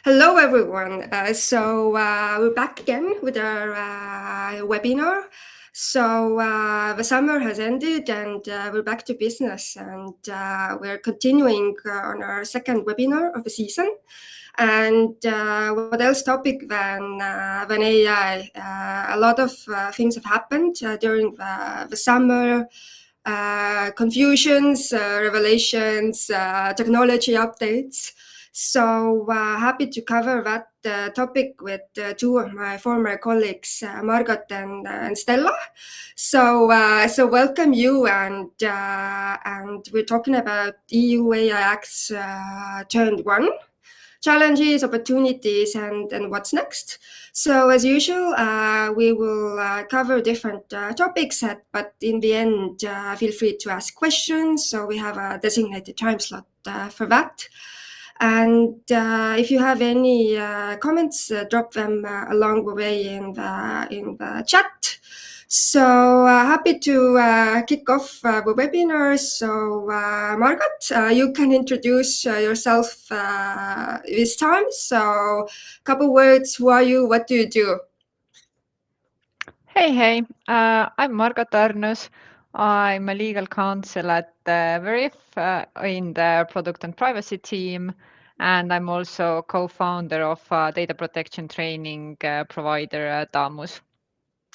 Hello, everyone. We're back again with our webinar. The summer has ended and we're back to business, and we're continuing on our second webinar of the season. And what else topic than AI? A lot of things have happened during the summer. Confusions, revelations, technology updates. So happy to cover that topic with two of my former colleagues, Margot and Stella. So welcome you, and we're talking about EU AI Acts Turned One. Challenges, opportunities, and what's next. So as usual, we will cover different topics, but in the end, feel free to ask questions. So we have a designated time slot for that. And if you have any comments, drop them along the way in the chat. So happy to kick off the webinar. So Margot, you can introduce yourself this time. So a couple words, who are you, what do you do? Hey, I'm Margot Arnus. I'm a legal counsel at Veriff in the product and privacy team, and I'm also co-founder of data protection training provider Damus.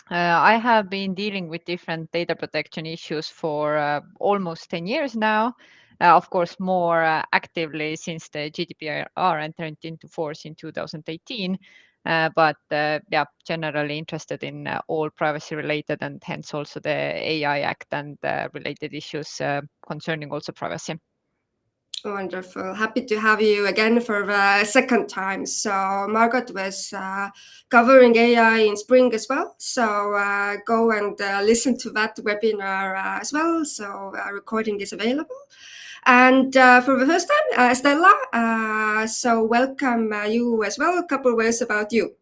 I have been dealing with different data protection issues for almost 10 years now. Of course, more actively since the GDPR entered into force in 2018. But generally interested in all privacy related and hence also the AI Act and related issues concerning also privacy. Wonderful. Happy to have you again for the second time. So Margot was covering AI in spring as well. So go and listen to that webinar as well. So recording is available. And for the first time, Stella, so welcome you as well. A couple words about you.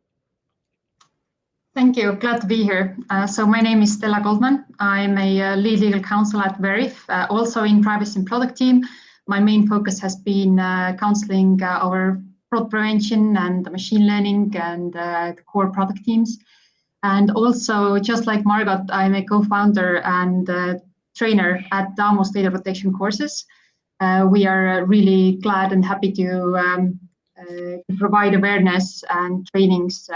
Thank you. Glad to be here. So my name is Stella Goldman. I'm a lead legal counsel at Veriff, also in privacy and product team. My main focus has been counseling our fraud prevention and machine learning and the core product teams. And also, just like Margot, I'm a co-founder and trainer at Damus Data Protection Courses. We are really glad and happy to provide awareness and trainings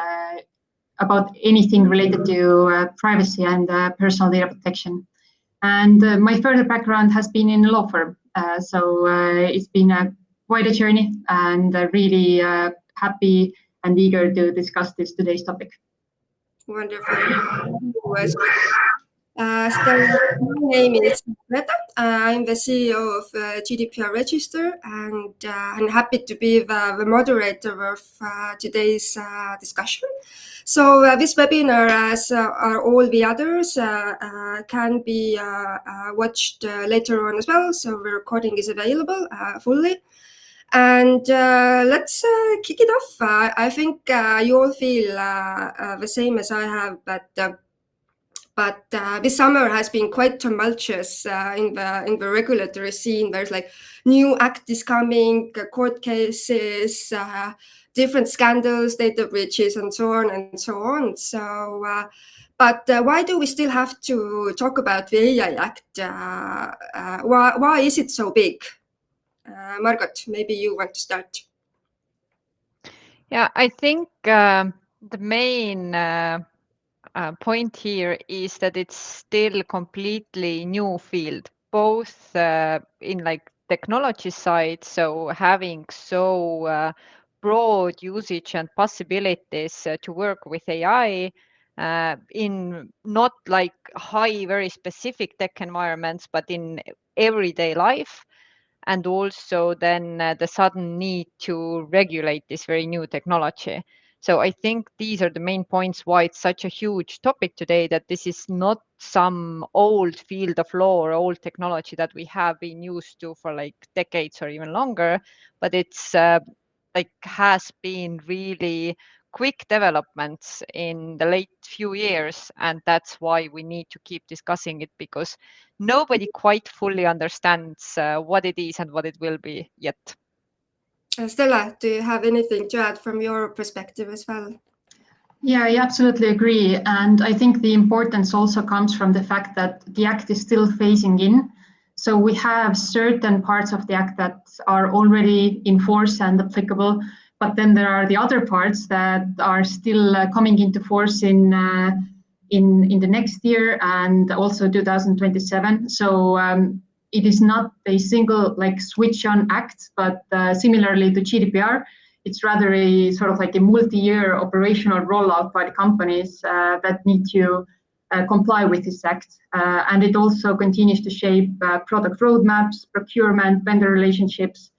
about anything related to privacy and personal data protection. And my further background has been in a law firm. So it's been quite a journey, and really happy and eager to discuss today's topic. Wonderful. Stella, my name is Greta. I'm the CEO of GDPR Register, and I'm happy to be the moderator of today's discussion. So this webinar, as are all the others, can be watched later on as well. So the recording is available fully. And let's kick it off. I think you all feel the same as I have, but this summer has been quite tumultuous in the regulatory scene. There's like new act is coming, court cases, different scandals, data breaches, and so on and so on. So, but why do we still have to talk about the AI Act? Why is it so big? Margot, maybe you want to start. Yeah, I think the main point here is that it's still a completely new field, both in like technology side, so having so broad usage and possibilities to work with AI in not like high, very specific tech environments, but in everyday life. And also then the sudden need to regulate this very new technology. So I think these are the main points why it's such a huge topic today, that this is not some old field of law or old technology that we have been used to for like decades or even longer, but it's like has been really quick developments in the late few years, and that's why we need to keep discussing it, because nobody quite fully understands what it is and what it will be yet. Stella, do you have anything to add from your perspective as well? Yeah, I absolutely agree. And I think the importance also comes from the fact that the Act is still phasing in. So we have certain parts of the Act that are already in force and applicable, but then there are the other parts that are still coming into force in the next year and also 2027. So it is not a single like switch on Act, but similarly to GDPR, it's rather a sort of like a multi-year operational rollout by the companies that need to comply with this Act. And it also continues to shape product roadmaps, procurement, vendor relationships.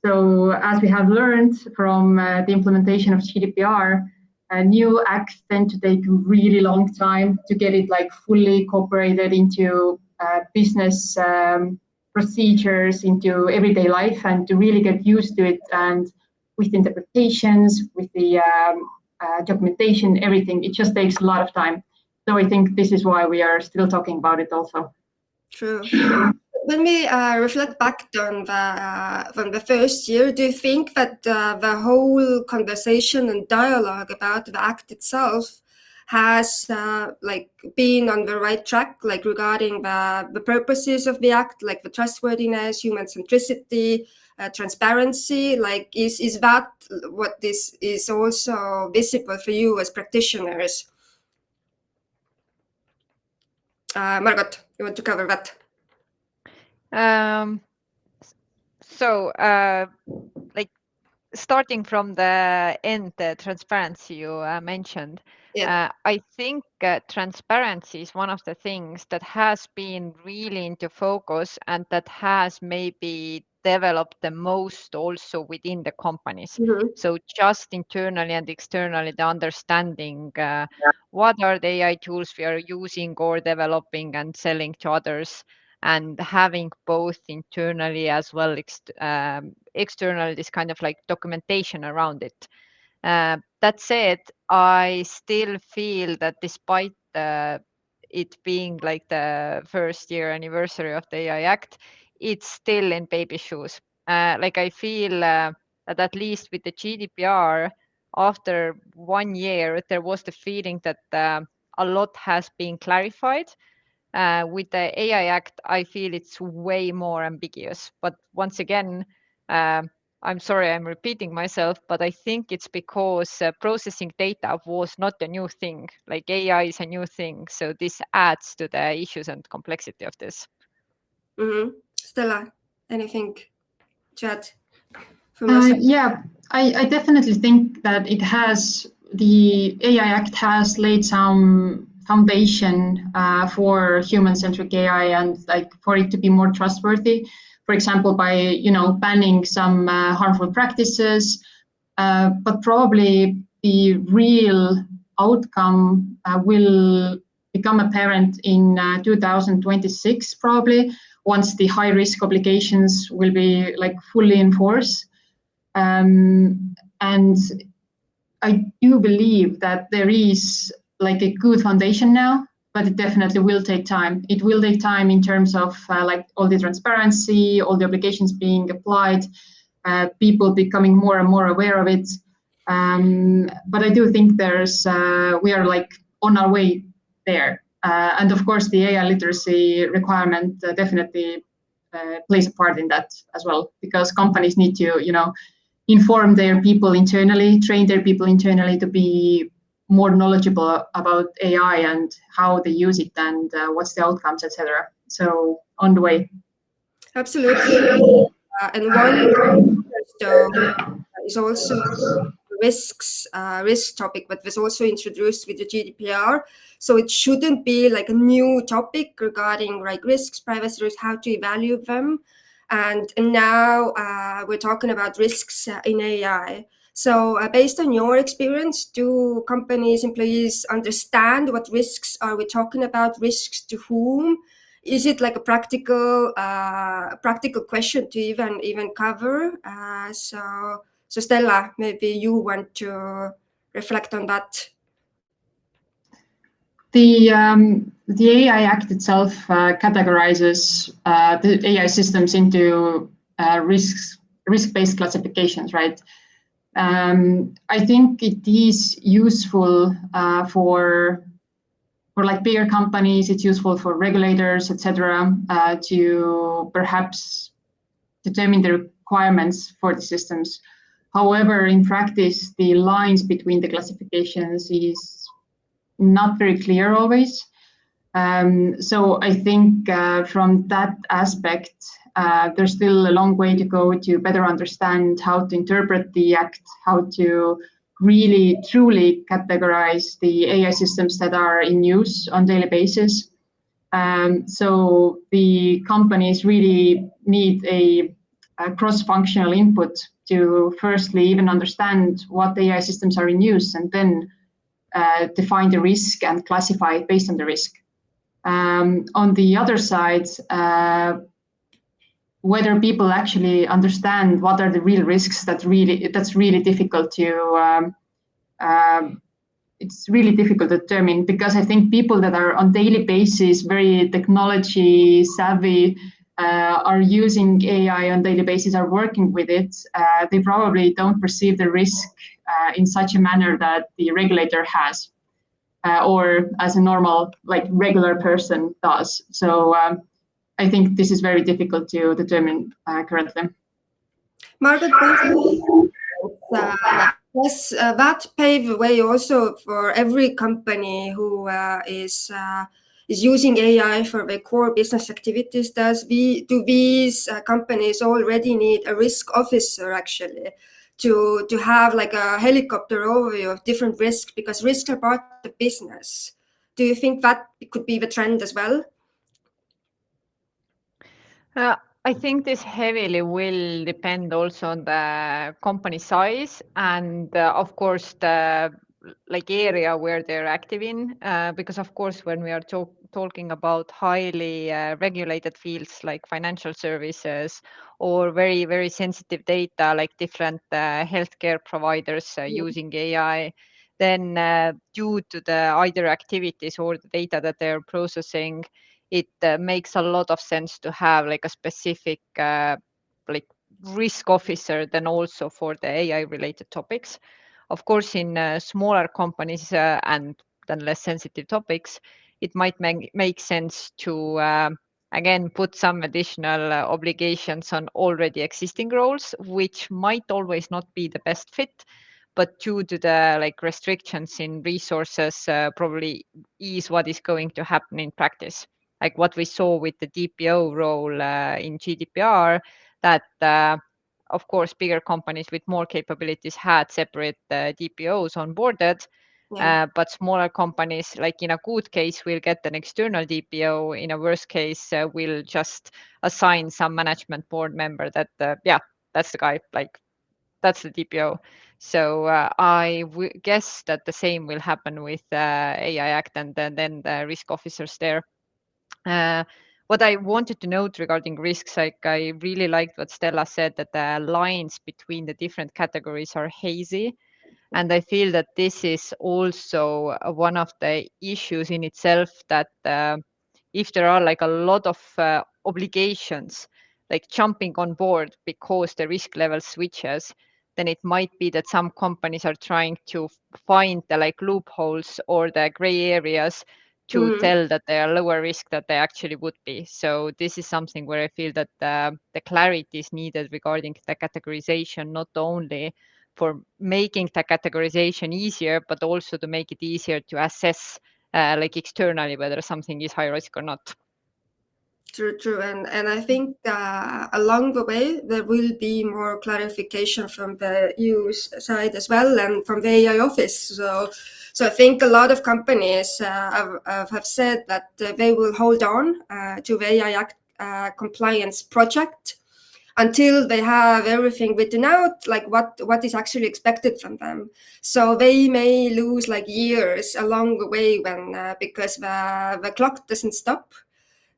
So as we have learned from the implementation of GDPR, new acts tend to take a really long time to get it like fully incorporated into business procedures, into everyday life, and to really get used to it. And with interpretations, with the documentation, everything, it just takes a lot of time. So I think this is why we are still talking about it also. True. When we reflect back on the first year, do you think that the whole conversation and dialogue about the Act itself has been on the right track, like regarding the purposes of the Act, like the trustworthiness, human centricity, transparency? Like, is that what this is also visible for you as practitioners? Margot, you want to cover that? Like starting from the end, the transparency you mentioned, Yeah. I think transparency is one of the things that has been really into focus and that has maybe developed the most also within the companies. Mm-hmm. So just internally and externally, the understanding what are the AI tools we are using or developing and selling to others, and having both internally as well externally this kind of like documentation around it. That said, I still feel that despite it being like the first year anniversary of the AI Act, it's still in baby shoes. Like I feel that at least with the GDPR, after 1 year, there was the feeling that a lot has been clarified. With the AI Act, I feel it's way more ambiguous. But once again, I'm sorry I'm repeating myself, but I think it's because processing data was not a new thing. Like AI is a new thing. So this adds to the issues and complexity of this. Mm-hmm. Stella, anything to add? Yeah, I definitely think that the AI Act has laid some foundation for human-centric AI and like for it to be more trustworthy. For example, by banning some harmful practices, but probably the real outcome will become apparent in 2026, probably once the high-risk obligations will be like fully in force. And I do believe that there is like a good foundation now, but it definitely will take time. It will take time in terms of like all the transparency, all the obligations being applied, people becoming more and more aware of it. But I do think we are like on our way there. And of course, the AI literacy requirement definitely plays a part in that as well, because companies need to, inform their people internally, train their people internally to be more knowledgeable about AI and how they use it and what's the outcomes, etc. So on the way. Absolutely. And one is also risk topic, but was also introduced with the GDPR. So it shouldn't be like a new topic regarding like risks, privacy risks, how to evaluate them. And now we're talking about risks in AI. So based on your experience, do companies, employees understand what risks are we talking about? Risks to whom? Is it like a practical question to even cover? So Stella, maybe you want to reflect on that. The AI Act itself categorizes the AI systems into risk-based classifications, right? I think it is useful for like bigger companies. It's useful for regulators, etc., to perhaps determine the requirements for the systems. However, in practice, the lines between the classifications is not very clear always. So I think from that aspect, there's still a long way to go to better understand how to interpret the Act, how to really truly categorize the AI systems that are in use on a daily basis. So the companies really need a cross-functional input to firstly even understand what AI systems are in use, and then define the risk and classify it based on the risk. On the other side, whether people actually understand what are the real risks, that's really difficult to it's really difficult to determine, because I think people that are on daily basis very technology savvy, are using AI on daily basis, are working with it, they probably don't perceive the risk in such a manner that the regulator has, or as a normal, like regular person does. So I think this is very difficult to determine currently. Margaret, does that pave the way also for every company who is using AI for their core business activities? Do these companies already need a risk officer actually to have like a helicopter overview of different risks, because risks are part of business? Do you think that could be the trend as well? I think this heavily will depend also on the company size and of course the area where they're active in, because of course when we are talking about highly regulated fields like financial services or very, very sensitive data like different healthcare providers using AI, then due to the either activities or the data that they're processing, it makes a lot of sense to have like a specific risk officer then also for the AI related topics. Of course, in smaller companies and then less sensitive topics, it might make sense to again put some additional obligations on already existing roles, which might always not be the best fit, but due to the restrictions in resources, probably is what is going to happen in practice. Like what we saw with the DPO role in GDPR, that of course bigger companies with more capabilities had separate DPOs onboarded, but smaller companies, like in a good case, will get an external DPO. In a worst case, will just assign some management board member that, that's the guy, that's the DPO. So I guess that the same will happen with AI Act and then the risk officers there. What I wanted to note regarding risks, I really liked what Stella said, that the lines between the different categories are hazy. And I feel that this is also one of the issues in itself, that if there are a lot of obligations, jumping on board because the risk level switches, then it might be that some companies are trying to find the loopholes or the gray areas to tell that they are lower risk than they actually would be. So this is something where I feel that the clarity is needed regarding the categorization, not only for making the categorization easier, but also to make it easier to assess externally whether something is high risk or not. True. And I think along the way, there will be more clarification from the EU side as well and from the AI office. So I think a lot of companies have said that they will hold on to the AI Act compliance project until they have everything written out, like what is actually expected from them. So they may lose years along the way because the clock doesn't stop.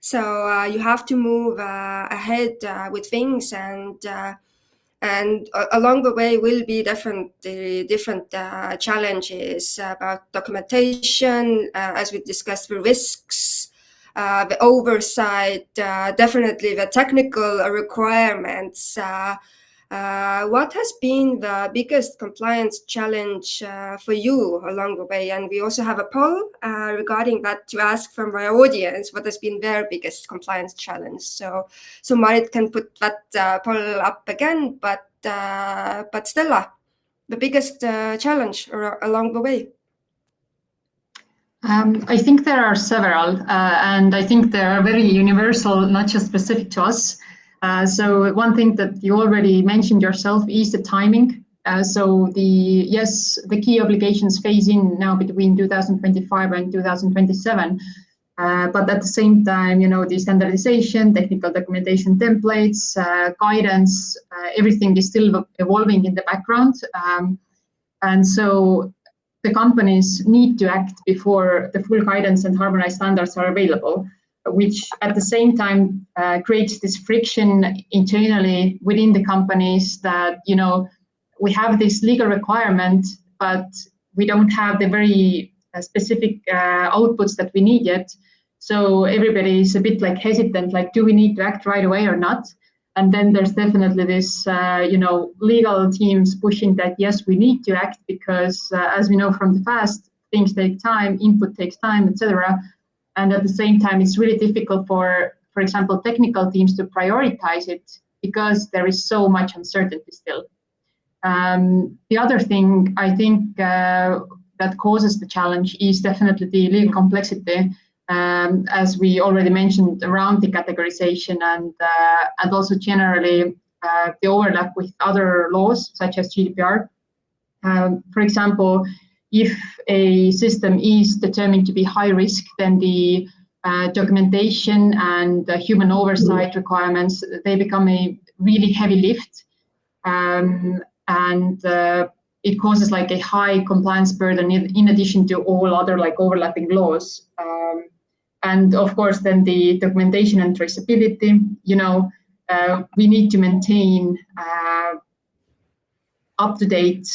So you have to move ahead with things, and along the way will be different challenges about documentation, as we discussed, the risks, the oversight, definitely the technical requirements, What has been the biggest compliance challenge for you along the way? And we also have a poll regarding that to ask from my audience what has been their biggest compliance challenge. So Marit can put that poll up again, but Stella, the biggest challenge along the way? I think there are several, and I think they are very universal, not just specific to us. So one thing that you already mentioned yourself is the timing. So the key obligations phase in now between 2025 and 2027. But at the same time, the standardization, technical documentation templates, guidance, everything is still evolving in the background. And so the companies need to act before the full guidance and harmonized standards are available, which at the same time creates this friction internally within the companies that, we have this legal requirement, but we don't have the very specific outputs that we need yet. So everybody is a bit like hesitant, like, do we need to act right away or not? And then there's definitely this, legal teams pushing that, yes, we need to act because, as we know from the past, things take time, input takes time, etc. And at the same time, it's really difficult for example, technical teams to prioritize it because there is so much uncertainty still. The other thing I think that causes the challenge is definitely the legal complexity. As we already mentioned, around the categorization and also generally the overlap with other laws such as GDPR. For example, if a system is determined to be high risk, then the documentation and human oversight requirements, they become a really heavy lift. And it causes like a high compliance burden in addition to all other like overlapping laws. And of course, then the documentation and traceability, we need to maintain up to date,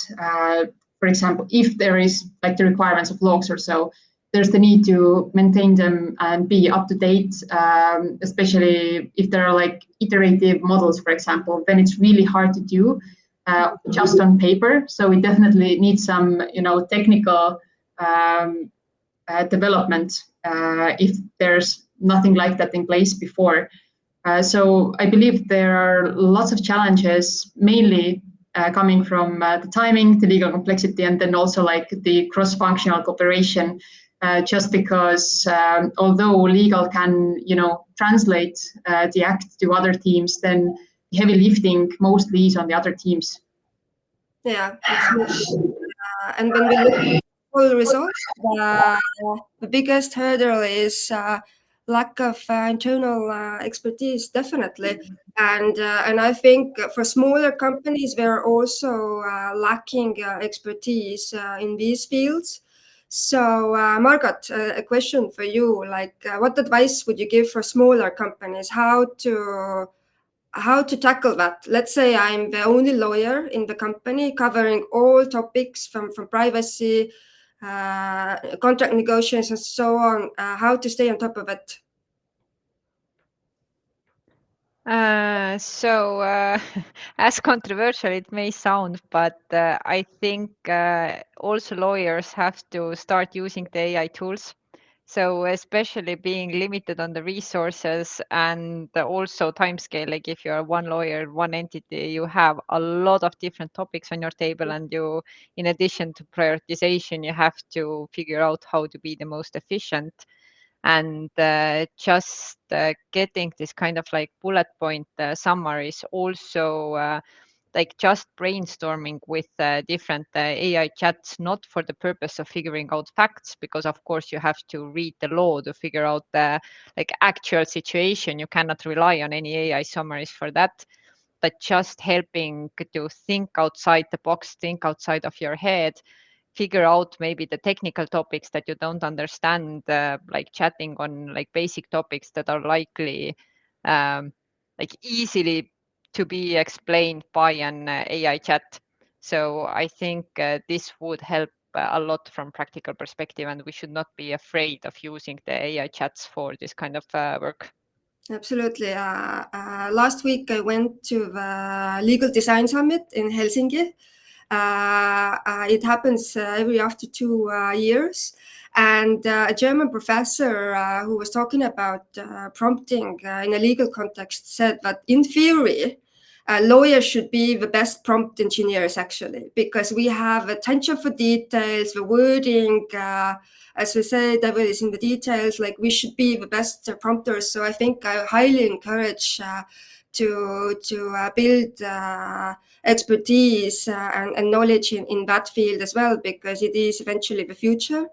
for example, if there is like the requirements of logs or so, there's the need to maintain them and be up to date, especially if there are like iterative models, for example, then it's really hard to do just on paper. So we definitely need some, technical development if there's nothing like that in place before. So I believe there are lots of challenges, mainly coming from the timing, the legal complexity, and then also like the cross-functional cooperation. Just because although legal can, translate the act to other teams, then the heavy lifting mostly is on the other teams. Yeah, and when we look at full results, the biggest hurdle is lack of internal expertise, definitely. And I think for smaller companies, they're also lacking expertise in these fields. So, Margot, a question for you: like, what advice would you give for smaller companies? How to tackle that? Let's say I'm the only lawyer in the company covering all topics from privacy, contract negotiations, and so on. How to stay on top of it? As controversial it may sound, but I think also lawyers have to start using the AI tools. So especially being limited on the resources and also timescale, like if you're one lawyer, one entity, you have a lot of different topics on your table, and you, in addition to prioritization, you have to figure out how to be the most efficient. And just getting this kind of like bullet point summaries, also like just brainstorming with different AI chats, not for the purpose of figuring out facts, because of course you have to read the law to figure out the like actual situation. You cannot rely on any AI summaries for that, but just helping to think outside the box, think outside of your head, figure out maybe the technical topics that you don't understand, like chatting on like basic topics that are likely like easily to be explained by an AI chat. So I think this would help a lot from practical perspective, and we should not be afraid of using the AI chats for this kind of work. Absolutely. Last week I went to the Legal Design Summit in Helsinki. It happens every after 2 years. And a German professor who was talking about prompting in a legal context said that in theory, lawyers should be the best prompt engineers, actually, because we have attention for details, the wording, as we say, devil is in the details. Like, we should be the best prompters. So I think I highly encourage to build expertise and knowledge in that field as well, because it is eventually the future.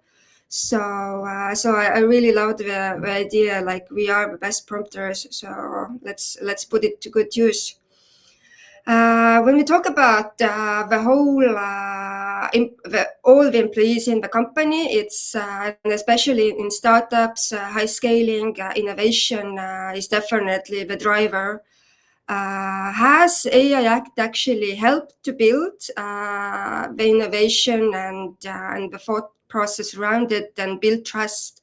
So I really love the idea, like, we are the best prompters. So let's put it to good use. When we talk about the whole, all the employees in the company, it's and especially in startups, high scaling, innovation is definitely the driver. Has AI Act actually helped to build the innovation and the thought process around it and build trust?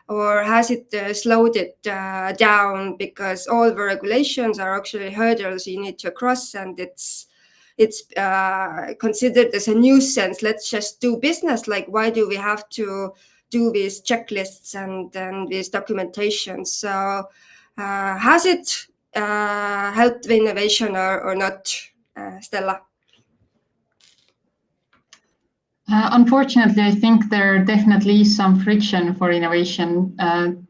Or has it slowed it down because all the regulations are actually hurdles you need to cross, and it's considered as a nuisance? Let's just do business. Like, why do we have to do these checklists and these documentations? So has it helped the innovation or not, Stella? Unfortunately, I think there definitely is some friction for innovation,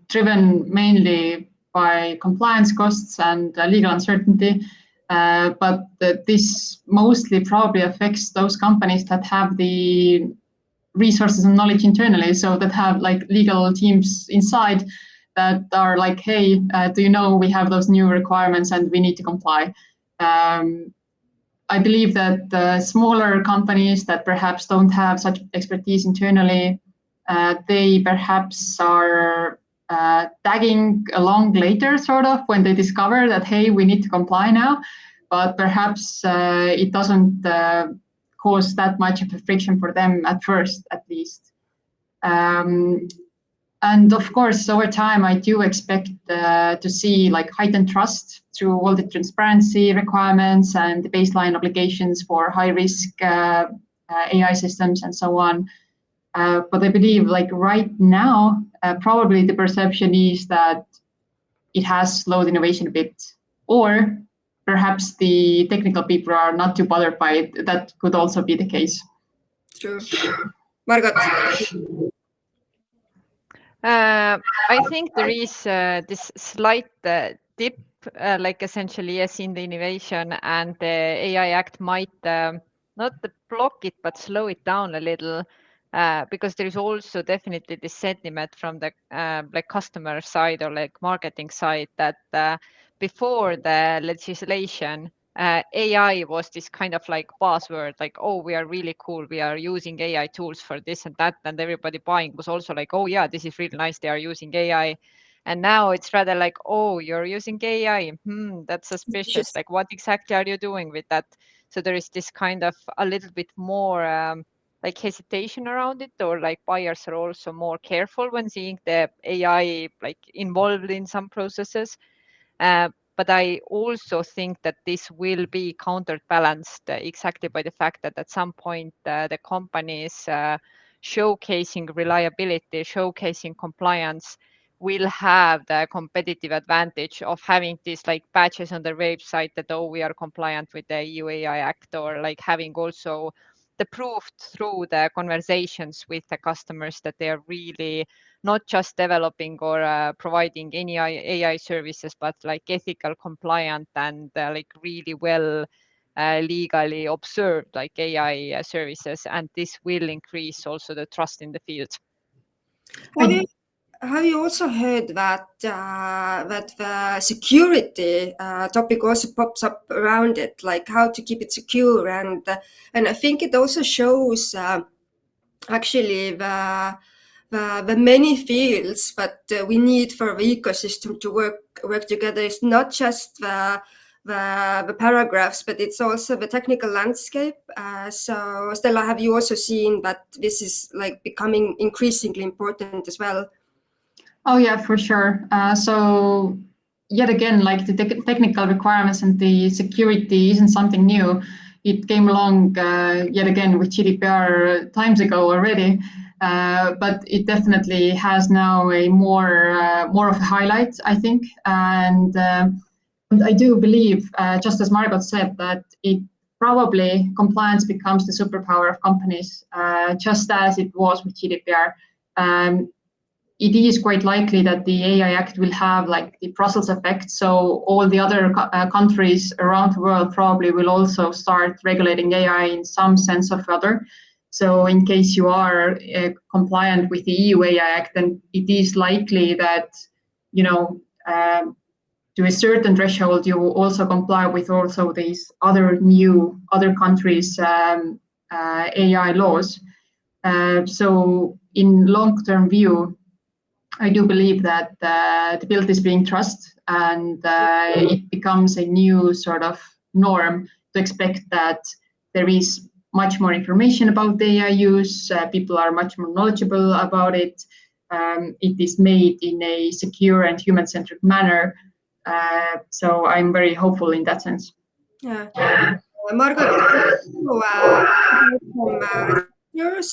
driven mainly by compliance costs and legal uncertainty. But this mostly probably affects those companies that have the resources and knowledge internally, so that have like legal teams inside that are like, hey, do you know we have those new requirements and we need to comply. I believe that the smaller companies that perhaps don't have such expertise internally, they perhaps are tagging along later, sort of, when they discover that, hey, we need to comply now. But perhaps it doesn't cause that much of a friction for them at first, at least. And of course, over time, I do expect to see like heightened trust through all the transparency requirements and the baseline obligations for high risk AI systems and so on. But I believe like right now, probably the perception is that it has slowed innovation a bit, or perhaps the technical people are not too bothered by it. That could also be the case. True. Margot? I think there is this slight dip, like essentially, yes, in the innovation, and the AI Act might not block it, but slow it down a little, because there is also definitely this sentiment from the like customer side or like marketing side that before the legislation, AI was this kind of like buzzword, like, oh, we are really cool, we are using AI tools for this and that, and everybody buying was also like, oh yeah, this is really nice, they are using AI. And now it's rather like, oh, you're using AI, that's suspicious, like what exactly are you doing with that? So there is this kind of a little bit more like hesitation around it, or like buyers are also more careful when seeing the AI like involved in some processes. But I also think that this will be counterbalanced exactly by the fact that at some point the companies showcasing reliability, showcasing compliance will have the competitive advantage of having these like badges on their website that, oh, we are compliant with the EU AI Act, or like having also the proof through the conversations with the customers that they are really not just developing or providing any AI services, but like ethical, compliant, and like really well legally observed like AI services. And this will increase also the trust in the field. Have you also heard that that the security topic also pops up around it, like how to keep it secure, and I think it also shows actually the many fields that we need for the ecosystem to work together. It's not just the paragraphs, but it's also the technical landscape. So Stella, have you also seen that this is like becoming increasingly important as well? Oh yeah, for sure. So yet again, like the technical requirements and the security isn't something new. It came along yet again with GDPR times ago already, but it definitely has now a more of a highlight, I think. And I do believe, just as Margot said, that it probably compliance becomes the superpower of companies, just as it was with GDPR. It is quite likely that the AI Act will have like the Brussels effect. So all the other countries around the world probably will also start regulating AI in some sense or other. So in case you are compliant with the EU AI Act, then it is likely that, you know, to a certain threshold, you will also comply with also these other countries' AI laws. So in long-term view, I do believe that the build is being trusted, and it becomes a new sort of norm to expect that there is much more information about the AI use. People are much more knowledgeable about it. It is made in a secure and human-centric manner. So I'm very hopeful in that sense. Yeah. Margot,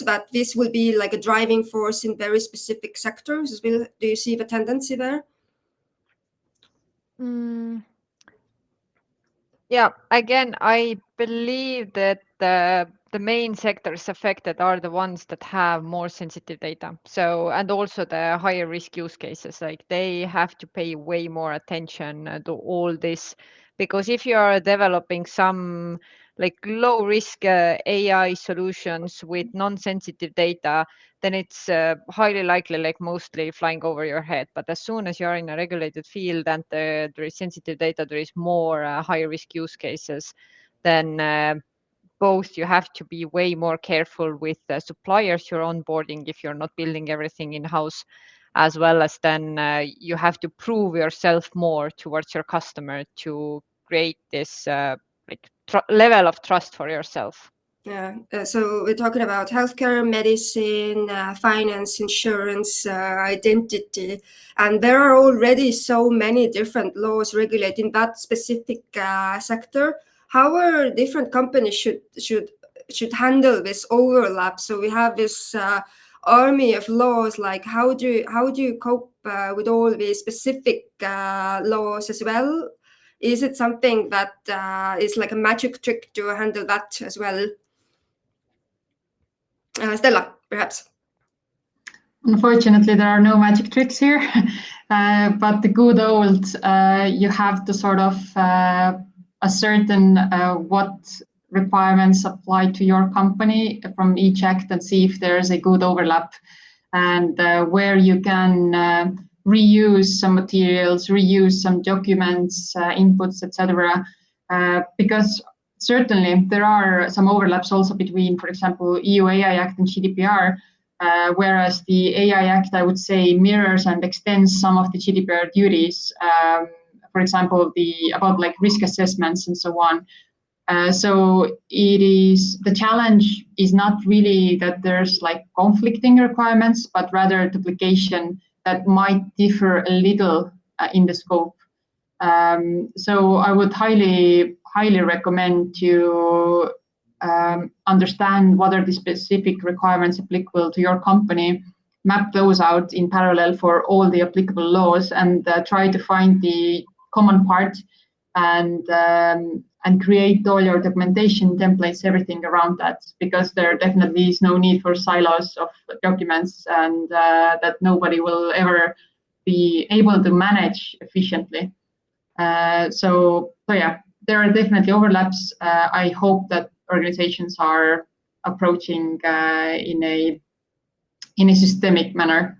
that this will be like a driving force in very specific sectors. Do you see the tendency there? Yeah, again, I believe that the main sectors affected are the ones that have more sensitive data. So, and also the higher risk use cases, like they have to pay way more attention to all this, because if you are developing some like low risk AI solutions with non-sensitive data, then it's highly likely, like mostly flying over your head. But as soon as you're in a regulated field and there is sensitive data, there is more high risk use cases, then both you have to be way more careful with the suppliers you're onboarding if you're not building everything in-house, as well as then you have to prove yourself more towards your customer to create this level of trust for yourself. Yeah, so we're talking about healthcare, medicine, finance, insurance, identity, and there are already so many different laws regulating that specific sector. How are different companies should handle this overlap? So we have this army of laws. Like how do you cope with all these specific laws as well? Is it something that is like a magic trick to handle that as well? Stella, perhaps. Unfortunately, there are no magic tricks here, but the good old, you have to sort of ascertain what requirements apply to your company from each act and see if there's a good overlap, and where you can reuse some materials, reuse some documents, inputs, etc. Because certainly there are some overlaps also between, for example, EU AI Act and GDPR, whereas the AI Act, I would say, mirrors and extends some of the GDPR duties, for example, about like risk assessments and so on. So the challenge is not really that there's like conflicting requirements, but rather duplication that might differ a little in the scope. So I would highly recommend to understand what are the specific requirements applicable to your company, map those out in parallel for all the applicable laws, and try to find the common part and create all your documentation templates, everything around that, because there definitely is no need for silos of documents, and that nobody will ever be able to manage efficiently. So yeah, there are definitely overlaps. I hope that organizations are approaching in a systemic manner.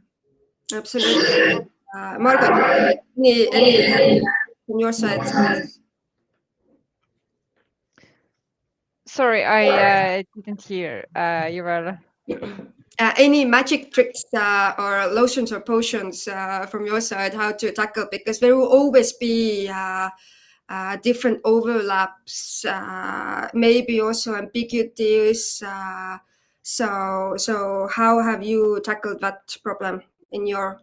Absolutely. Margot, any from your side? Sorry, I didn't hear. You were... Any magic tricks or lotions or potions from your side, how to tackle? Because there will always be different overlaps, maybe also ambiguities. So how have you tackled that problem in your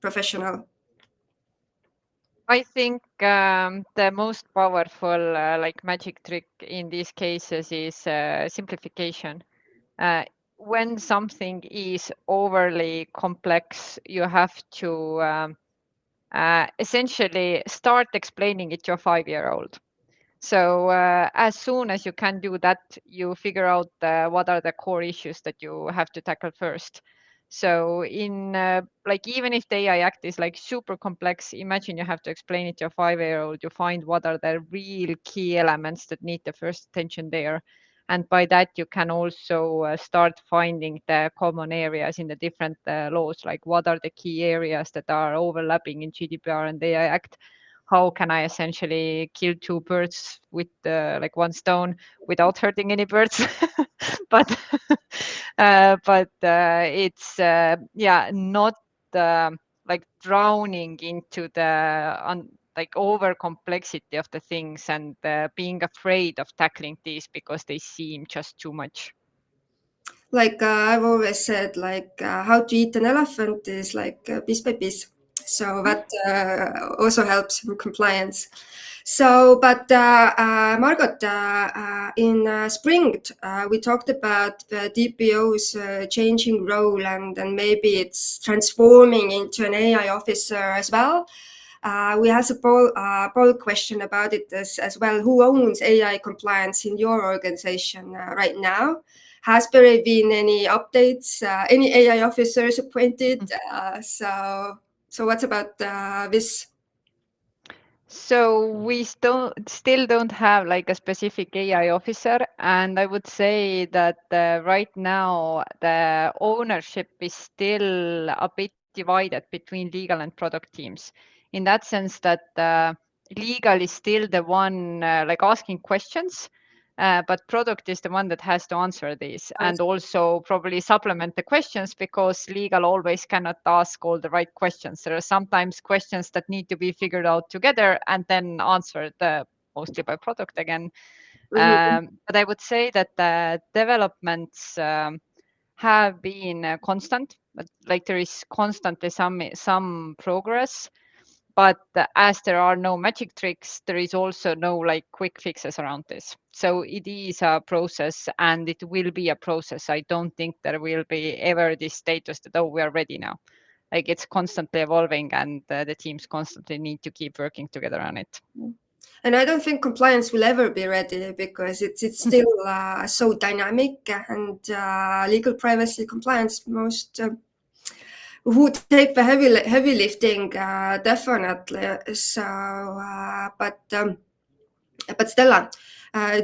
professional? I think the most powerful magic trick in these cases is simplification. When something is overly complex, you have to essentially start explaining it to a 5-year-old. So as soon as you can do that, you figure out what are the core issues that you have to tackle first. So in even if the AI Act is super complex, imagine you have to explain it to a 5-year-old, you find what are the real key elements that need the first attention there. And by that, you can also start finding the common areas in the different laws, like what are the key areas that are overlapping in GDPR and the AI Act. How can I essentially kill 2 birds with one stone without hurting any birds? but it's not drowning into the over complexity of the things and being afraid of tackling these because they seem just too much. I've always said, how to eat an elephant is piece by piece. So that also helps in compliance. So, but Margot, in spring, we talked about the DPO's changing role and maybe it's transforming into an AI officer as well. We have a poll question about it as well. Who owns AI compliance in your organization right now? Has there been any updates? Any AI officers appointed? So what's about this? So we still don't have a specific AI officer, and I would say that right now the ownership is still a bit divided between legal and product teams. In that sense, that legal is still the one asking questions. But product is the one that has to answer these and also probably supplement the questions because legal always cannot ask all the right questions. There are sometimes questions that need to be figured out together and then answered mostly by product again. But I would say that the developments have been constant, but there is constantly some progress. But as there are no magic tricks, there is also no quick fixes around this. So it is a process and it will be a process. I don't think there will be ever this status that, oh, we are ready now. It's constantly evolving and the teams constantly need to keep working together on it. And I don't think compliance will ever be ready because it's still so dynamic and legal privacy compliance most who take the heavy lifting definitely. So but Stella, a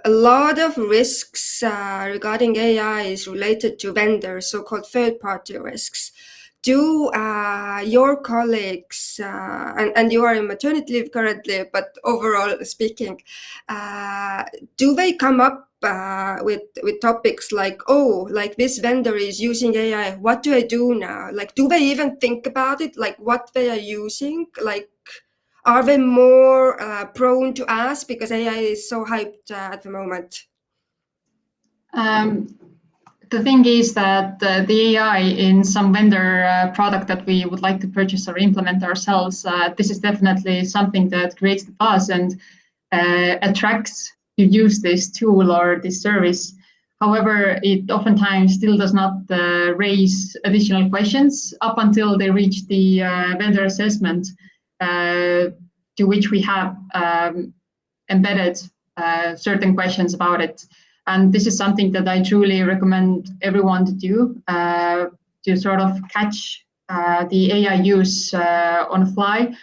lot of risks regarding AI is related to vendors, so-called third-party risks. Do your colleagues, and you are in maternity leave currently, but overall speaking, do they come up with topics like, oh, this vendor is using AI, what do I do now? Do they even think about it, what they are using? Are they more prone to ask because AI is so hyped at the moment? The thing is that the AI in some vendor product that we would like to purchase or implement ourselves, this is definitely something that creates the buzz and attracts to use this tool or this service. However, it oftentimes still does not raise additional questions up until they reach the vendor assessment, to which we have embedded certain questions about it. And this is something that I truly recommend everyone to do, to sort of catch the AI use on the fly,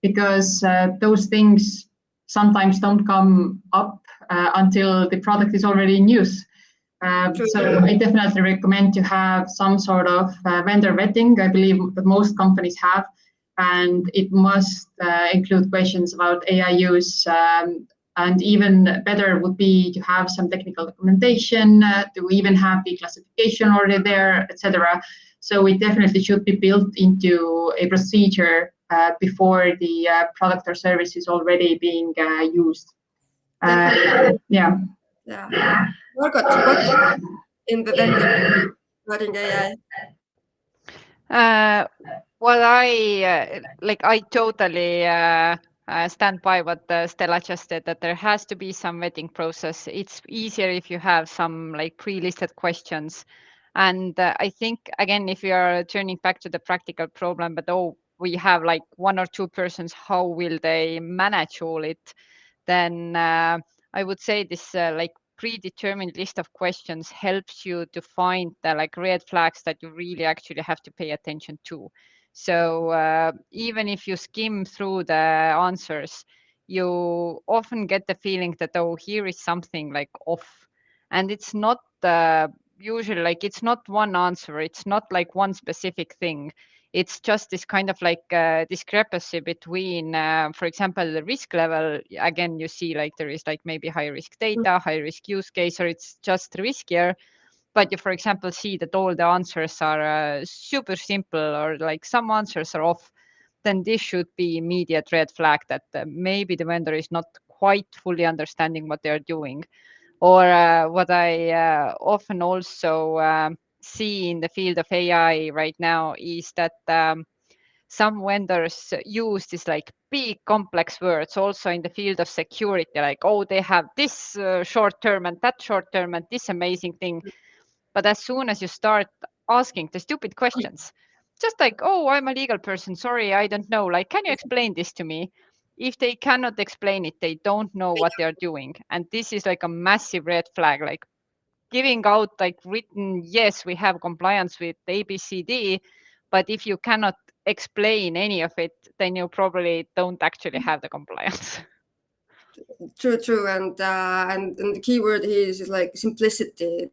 because those things sometimes don't come up until the product is already in use. So I definitely recommend to have some sort of vendor vetting. I believe that most companies have, and it must include questions about AI use. And even better would be to have some technical documentation, to even have the classification already there, etc. So it definitely should be built into a procedure before the product or service is already being used. Yeah. Margot, what in the vendor regarding AI? Well, I totally stand by what Stella just said, that there has to be some vetting process. It's easier if you have some like pre-listed questions. And I think, again, if you are turning back to the practical problem, but we have like 1 or 2 persons, how will they manage all it? Then I would say this like predetermined list of questions helps you to find the like red flags that you really actually have to pay attention to. So even if you skim through the answers, you often get the feeling that, oh, here is something like off. And it's not usually like it's not one answer. It's not like one specific thing. It's just this kind of like discrepancy between, for example, the risk level. Again, you see like there is like maybe high risk data, high risk use case, or it's just riskier. But you, for example, see that all the answers are super simple or like some answers are off, then this should be immediate red flag that maybe the vendor is not quite fully understanding what they're doing. Or what I often also see in the field of AI right now is that some vendors use this like big complex words also in the field of security, like, oh, they have this short term and that short term and this amazing thing. But as soon as you start asking the stupid questions, just like, oh, I'm a legal person, sorry, I don't know, like, can you explain this to me? If they cannot explain it, they don't know what they're doing. And this is like a massive red flag, like giving out like written, yes, we have compliance with ABCD, but if you cannot explain any of it, then you probably don't actually have the compliance. True, and the keyword here is like simplicity.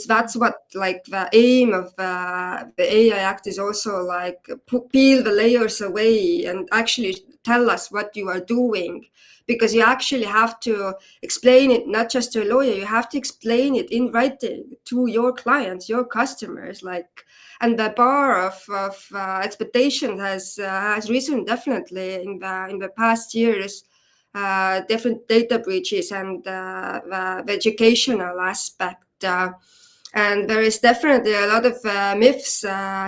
That's what like the aim of the AI Act is also like peel the layers away and actually tell us what you are doing, because you actually have to explain it not just to a lawyer. You have to explain it in writing to your clients, your customers, like. And the bar of expectation has risen definitely in the past years. Different data breaches and the educational aspect. And there is definitely a lot of myths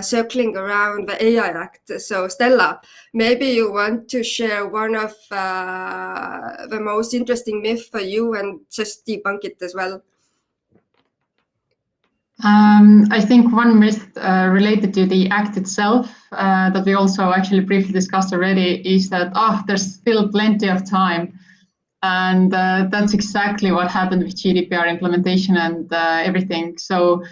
circling around the AI Act. So Stella, maybe you want to share one of the most interesting myths for you and just debunk it as well. I think one myth related to the act itself that we also actually briefly discussed already is that, there's still plenty of time. And that's exactly what happened with GDPR implementation and everything. So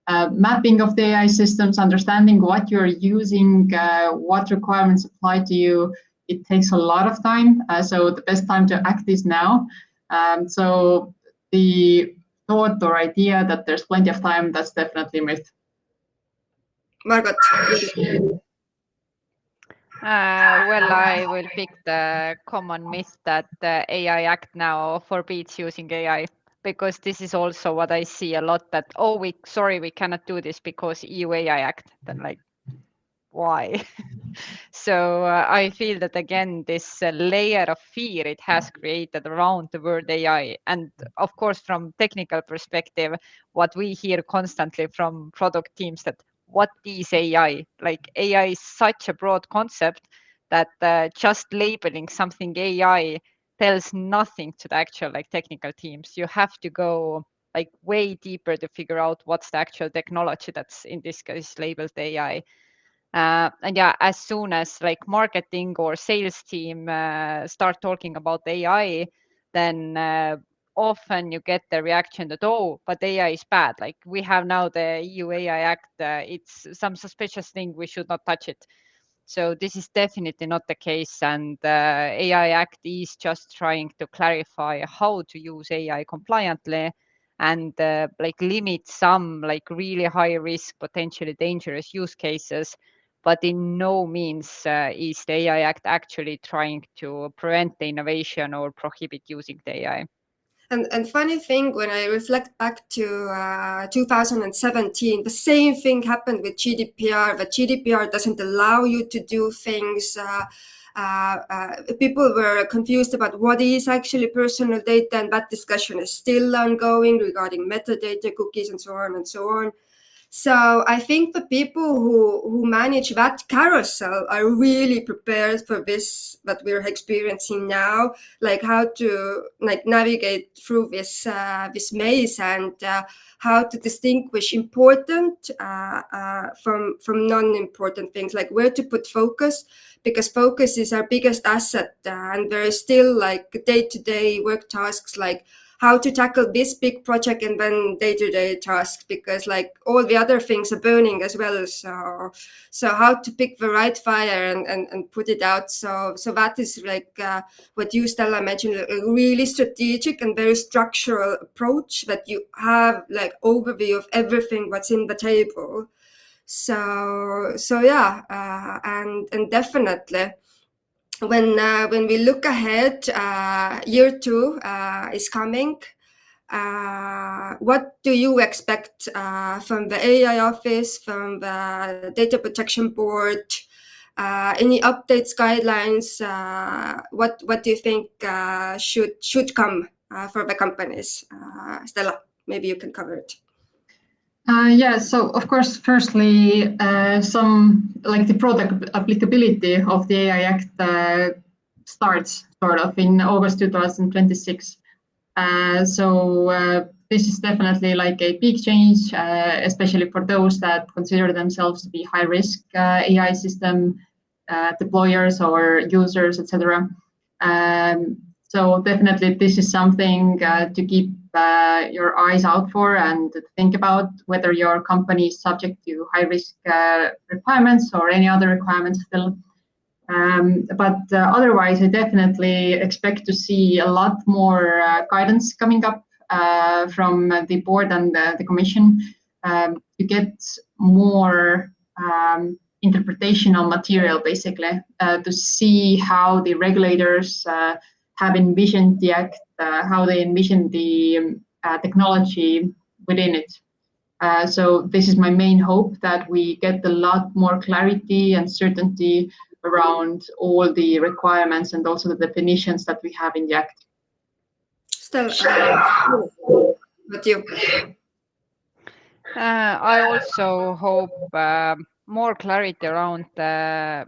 mapping of the AI systems, understanding what you're using, what requirements apply to you, it takes a lot of time. So the best time to act is now. So the thought or idea that there's plenty of time, that's definitely a myth. Margot. Well, I will pick the common myth that the AI Act now forbids using AI, because this is also what I see a lot, that, oh, we cannot do this because EU AI Act. Then like, why? So I feel that, again, this layer of fear it has created around the word AI. And of course, from technical perspective, what we hear constantly from product teams, that what is AI? Like, AI is such a broad concept that just labeling something AI tells nothing to the actual like technical teams. You have to go like way deeper to figure out what's the actual technology that's in this case labeled AI. And yeah, as soon as like marketing or sales team start talking about AI, then often you get the reaction that, oh, but AI is bad. Like, we have now the EU AI Act. It's some suspicious thing. We should not touch it. So this is definitely not the case. And AI Act is just trying to clarify how to use AI compliantly and like limit some like really high risk, potentially dangerous use cases. But in no means is the AI Act actually trying to prevent the innovation or prohibit using the AI. And funny thing, when I reflect back to 2017, the same thing happened with GDPR. But GDPR doesn't allow you to do things. People were confused about what is actually personal data, and that discussion is still ongoing regarding metadata, cookies, and so on and so on. So I think the people who manage that carousel are really prepared for this, that we're experiencing now, like how to like navigate through this maze, and how to distinguish important from non-important things, like where to put focus, because focus is our biggest asset, and there is still like day-to-day work tasks, like how to tackle this big project and then day-to-day tasks, because like all the other things are burning as well. So how to pick the right fire and put it out. So that is like what you, Stella, mentioned, a really strategic and very structural approach, that you have like overview of everything what's in the table. So yeah, and definitely when we look ahead, year 2 is coming. What do you expect from the AI office, from the data protection board? Any updates, guidelines? What do you think should come for the companies? Stella, maybe you can cover it. Yeah, so of course, firstly, some like the product applicability of the AI Act starts sort of in August 2026. So this is definitely like a big change, especially for those that consider themselves to be high risk AI system deployers or users, etc. So definitely this is something to keep your eyes out for, and to think about whether your company is subject to high risk requirements or any other requirements still. But otherwise, I definitely expect to see a lot more guidance coming up from the board and the commission to get more interpretational material, basically, to see how the regulators have envisioned the act, how they envision the technology within it. So this is my main hope, that we get a lot more clarity and certainty around all the requirements and also the definitions that we have in the act. Still, what you? I also hope more clarity around the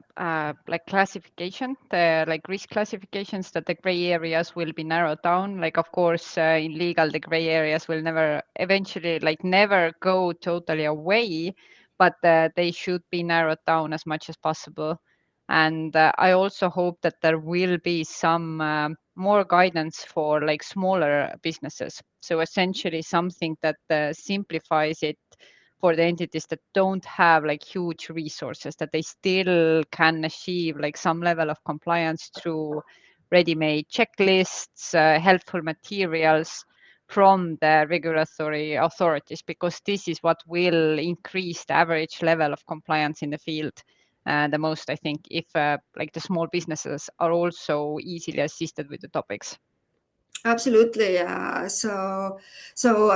like classification, the like risk classifications, that the gray areas will be narrowed down. Like, of course, in legal, the gray areas will never go totally away, but they should be narrowed down as much as possible. And I also hope that there will be some more guidance for like smaller businesses. So essentially something that simplifies it for the entities that don't have like huge resources, that they still can achieve like some level of compliance through ready-made checklists, helpful materials from the regulatory authorities, because this is what will increase the average level of compliance in the field the most, I think, if like the small businesses are also easily assisted with the topics. Absolutely. So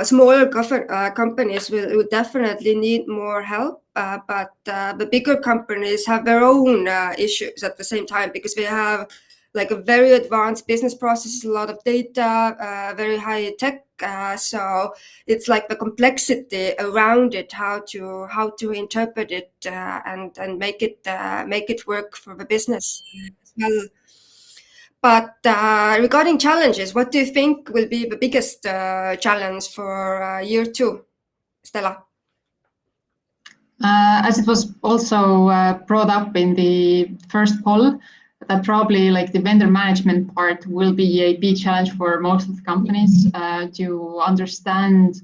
smaller companies will definitely need more help, but the bigger companies have their own issues at the same time, because they have like a very advanced business process, a lot of data, very high tech. So it's like the complexity around it, how to interpret it and make it work for the business as well. But regarding challenges, what do you think will be the biggest challenge for year 2, Stella? As it was also brought up in the first poll, that probably like the vendor management part will be a big challenge for most of the companies to understand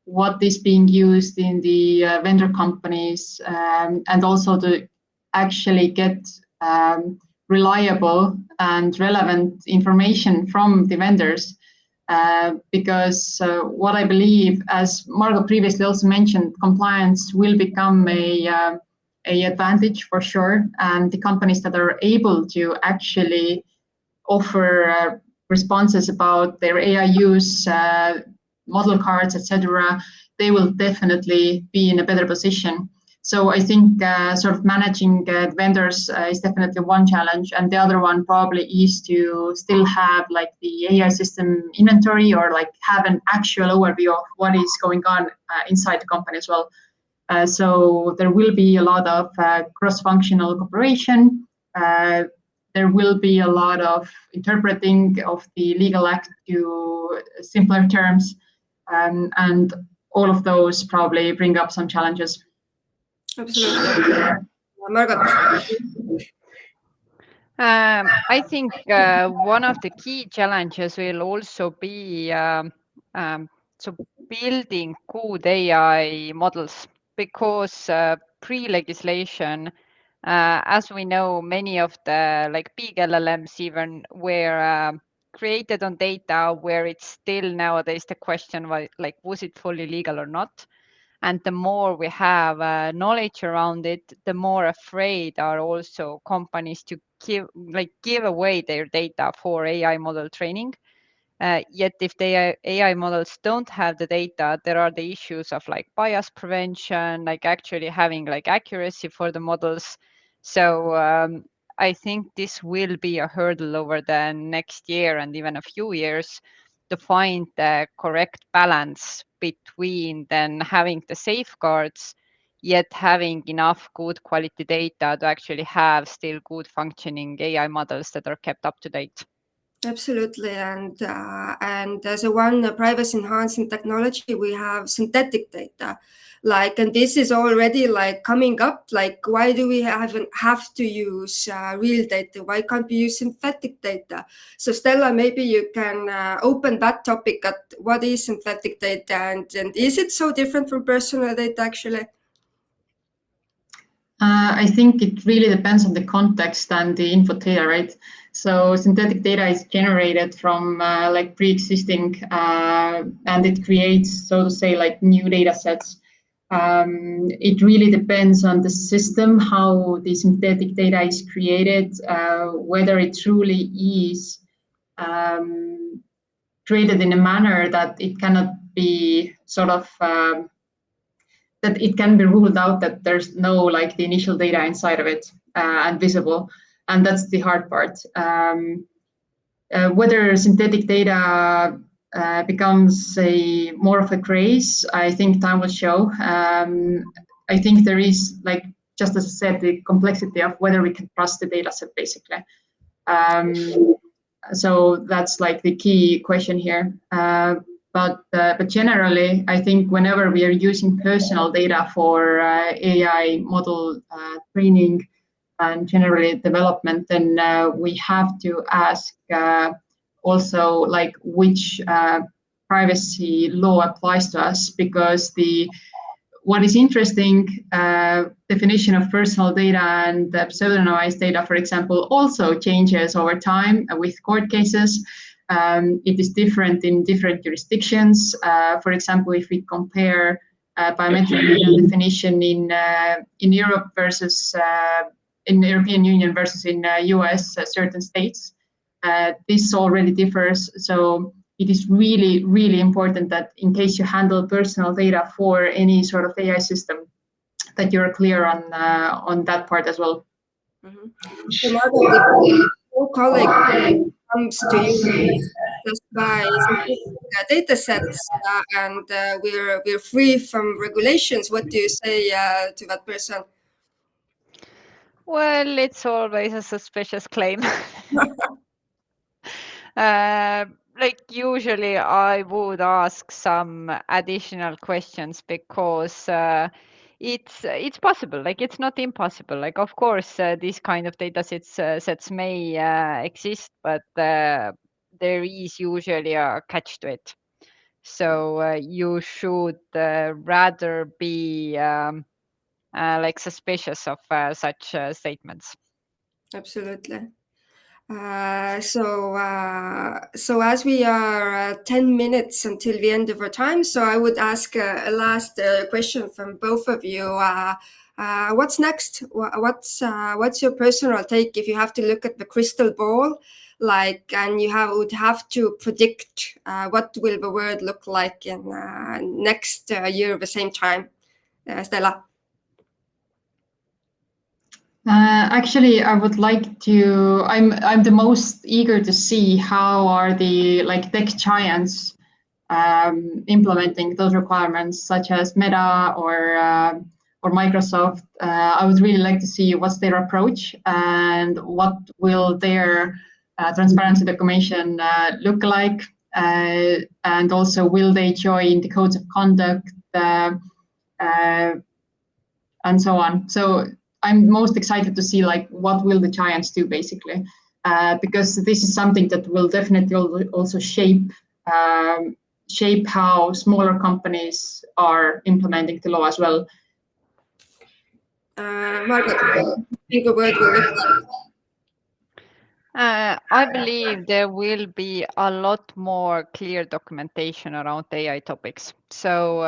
what is being used in the vendor companies, and also to actually get reliable and relevant information from the vendors. Because what I believe, as Margo previously also mentioned, compliance will become a advantage for sure, and the companies that are able to actually offer responses about their AI use, model cards, etc., they will definitely be in a better position. So I think sort of managing vendors is definitely one challenge, and the other one probably is to still have like the AI system inventory, or like have an actual overview of what is going on inside the company as well. So there will be a lot of cross-functional cooperation. There will be a lot of interpreting of the legal act to simpler terms, and all of those probably bring up some challenges. Absolutely. Margot. I think one of the key challenges will also be building good AI models, because pre-legislation, as we know, many of the big LLMs even were created on data where it's still nowadays the question was it fully legal or not. And the more we have knowledge around it, the more afraid are also companies to give away their data for AI model training. Yet if the AI models don't have the data, there are the issues of bias prevention, actually having accuracy for the models. So I think this will be a hurdle over the next year and even a few years to find the correct balance between then having the safeguards, yet having enough good quality data to actually have still good functioning AI models that are kept up to date. Absolutely, and as a one privacy enhancing technology, we have synthetic data, and this is already coming up. Why do we have to use real data? Why can't we use synthetic data? So Stella, maybe you can open that topic at what is synthetic data, and is it so different from personal data actually? I think it really depends on the context and the input data, right? So synthetic data is generated from pre-existing, and it creates, so to say, new data sets. It really depends on the system, how the synthetic data is created, whether it truly is created in a manner that it cannot be that it can be ruled out that there's no the initial data inside of it and visible. And that's the hard part. Whether synthetic data becomes more of a craze, I think time will show. I think there is, just as I said, the complexity of whether we can trust the data set, basically. So that's the key question here. But generally, I think whenever we are using personal data for AI model training and generally development, then we have to ask also which privacy law applies to us, because what is interesting, definition of personal data and pseudonymized data, for example, also changes over time with court cases. It is different in different jurisdictions. For example, if we compare biometric definition in Europe versus in the European Union versus in US, certain states, this already differs. So it is really, really important that in case you handle personal data for any sort of AI system, that you're clear on that part as well. Mm-hmm. So Margot, your colleague comes to you just by data sets and we're free from regulations. What do you say to that person? Well, it's always a suspicious claim. Usually I would ask some additional questions, because it's possible, it's not impossible. Of course, these kind of data sets may exist, but there is usually a catch to it. So you should rather be suspicious of such statements. Absolutely. So as we are 10 minutes until the end of our time, so I would ask a last question from both of you. What's next? What's your personal take if you have to look at the crystal ball, and you would have to predict what will the world look like in next year at the same time? Stella. Actually, I would like to. I'm the most eager to see how are the tech giants implementing those requirements, such as Meta or or Microsoft, I would really like to see what's their approach and what will their transparency documentation look like, and also will they join the codes of conduct and so on. So I'm most excited to see like what will the giants do basically, because this is something that will definitely also shape how smaller companies are implementing the law as well. Margaret, I think a word will look like. I believe there will be a lot more clear documentation around AI topics. So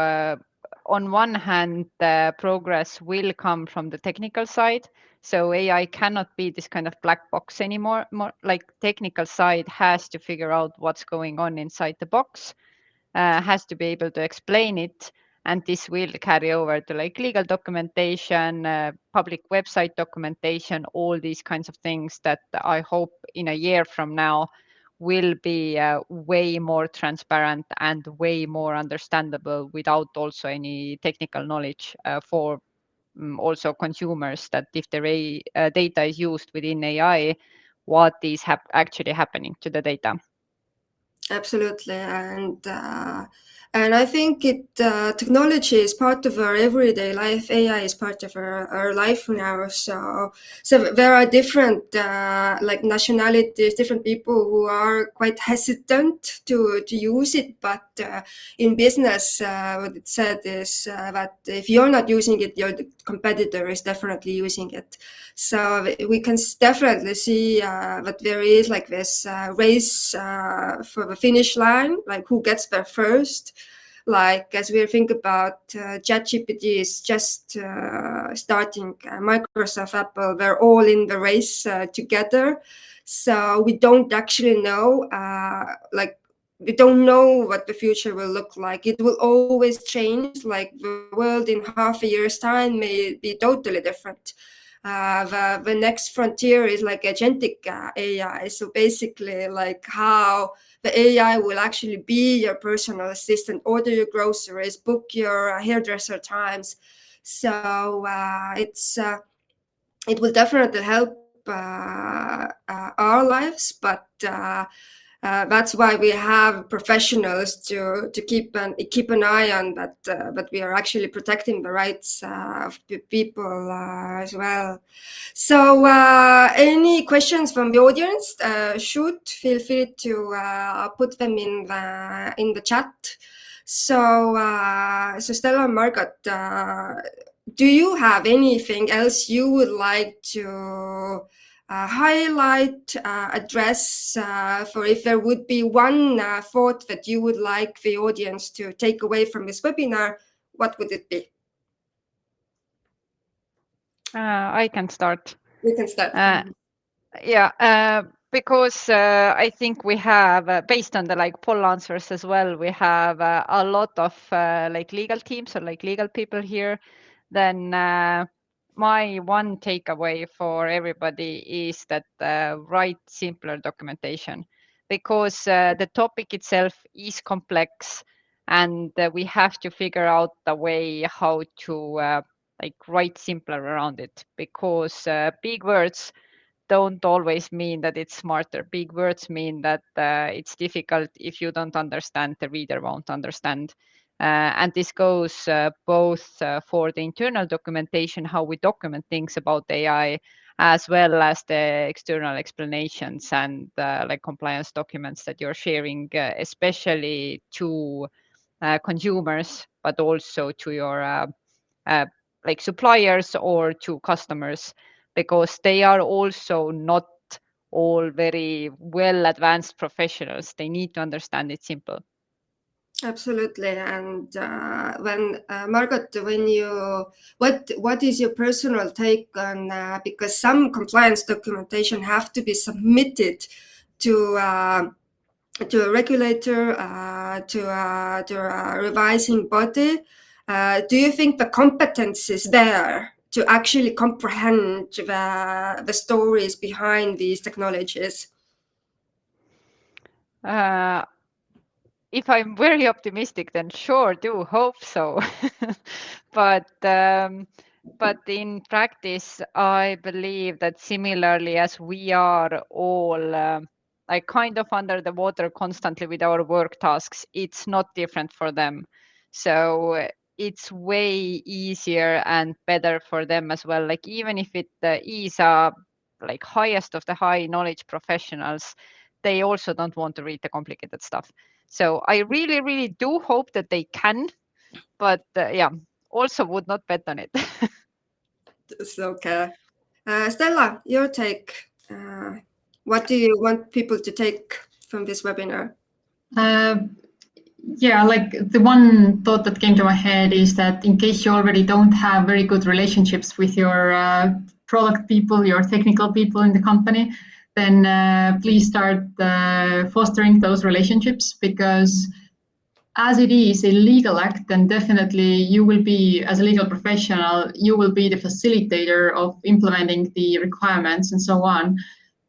on one hand, the progress will come from the technical side. So AI cannot be this kind of black box anymore. More like technical side has to figure out what's going on inside the box, has to be able to explain it. And this will carry over to like legal documentation, public website documentation, all these kinds of things that I hope in a year from now will be way more transparent and way more understandable without also any technical knowledge for also consumers, that if the data is used within AI, what is actually happening to the data. Absolutely, and I think technology is part of our everyday life. AI is part of our life now. So there are different like nationalities, different people who are quite hesitant to use it. But in business, what it said is that if you're not using it, your competitor is definitely using it. So we can definitely see that there is like this race for the finish line, like who gets there first. Like as we think about ChatGPT is just starting, Microsoft, Apple, they're all in the race together. So we don't actually know, we don't know what the future will look like. It will always change. Like the world in half a year's time may be totally different. The next frontier is like agentic AI. So basically like how the AI will actually be your personal assistant, order your groceries, book your hairdresser times. So it will definitely help our lives, but that's why we have professionals to keep an eye on that. But we are actually protecting the rights of people as well. So, any questions from the audience? Feel free to put them in the chat. So, Stella and Margot, do you have anything else you would like to highlight, address, for if there would be one thought that you would like the audience to take away from this webinar, what would it be? I can start. You can start. Because I think we have, based on the like poll answers as well, we have a lot of like legal teams or like legal people here. Then my one takeaway for everybody is that write simpler documentation, because the topic itself is complex, and we have to figure out the way how to like write simpler around it, because big words don't always mean that it's smarter. Big words mean that it's difficult. If you don't understand, the reader won't understand. And this goes both for the internal documentation, how we document things about AI, as well as the external explanations and like compliance documents that you're sharing, especially to consumers, but also to your like suppliers or to customers, because they are also not all very well advanced professionals. They need to understand it simple. Absolutely. And when Margot, what is your personal take on because some compliance documentation have to be submitted to a regulator, to a revising body. Do you think the competence is there to actually comprehend the stories behind these technologies? if I'm very optimistic, then sure, do hope so. But in practice, I believe that similarly as we are all like kind of under the water constantly with our work tasks, it's not different for them. So it's way easier and better for them as well. Like even if it is like highest of the high knowledge professionals, they also don't want to read the complicated stuff. So I really, really do hope that they can, but yeah, also would not bet on it. It's okay. Stella, your take. What do you want people to take from this webinar? Yeah, like the one thought that came to my head is that in case you already don't have very good relationships with your product people, your technical people in the company, then please start fostering those relationships, because as it is a legal act, then definitely you will be, as a legal professional, you will be the facilitator of implementing the requirements and so on.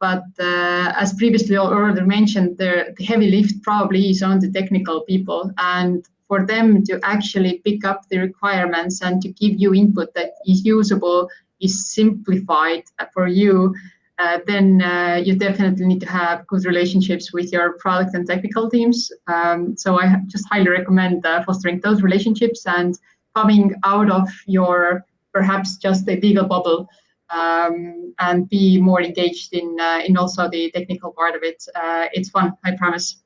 But as previously already mentioned, the heavy lift probably is on the technical people, and for them to actually pick up the requirements and to give you input that is usable, is simplified for you, then you definitely need to have good relationships with your product and technical teams. So I just highly recommend fostering those relationships and coming out of your perhaps just a legal bubble, and be more engaged in also the technical part of it. It's fun, I promise.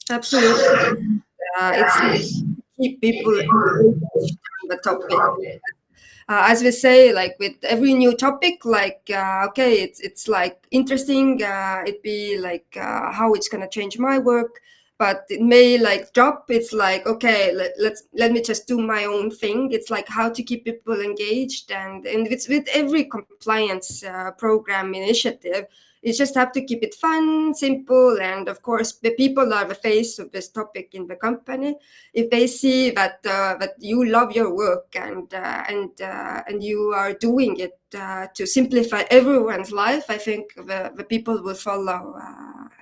Absolutely. It's keep people engaged on the topic. As we say, like with every new topic, like okay, it's like interesting. It be like how it's gonna change my work, but it may like drop. It's like okay, let me just do my own thing. It's like how to keep people engaged, and it's with every compliance program initiative. You just have to keep it fun, simple, and of course, the people are the face of this topic in the company. If they see that that you love your work and you are doing it to simplify everyone's life, I think the people will follow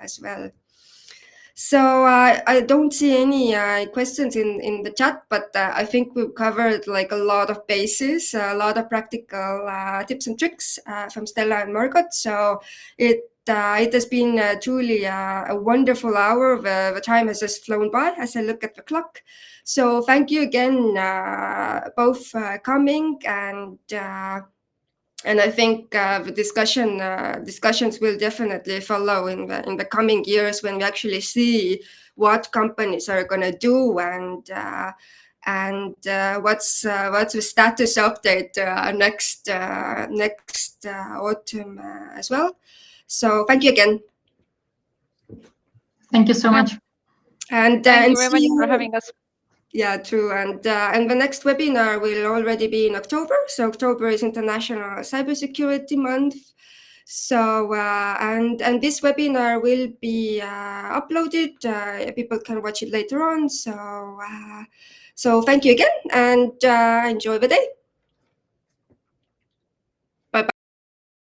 as well. So I don't see any questions in the chat, but I think we've covered like a lot of bases, a lot of practical tips and tricks from Stella and Margot. So it has been truly a wonderful hour. The time has just flown by as I look at the clock. So thank you again, both coming, and I think the discussions will definitely follow in the coming years when we actually see what companies are going to do and what's the status update next autumn as well. So thank you again. Thank you so much. And thank you very much for having us. Yeah, true. And the next webinar will already be in October. So October is International Cybersecurity Month. So and this webinar will be uploaded. People can watch it later on. So so thank you again, and enjoy the day.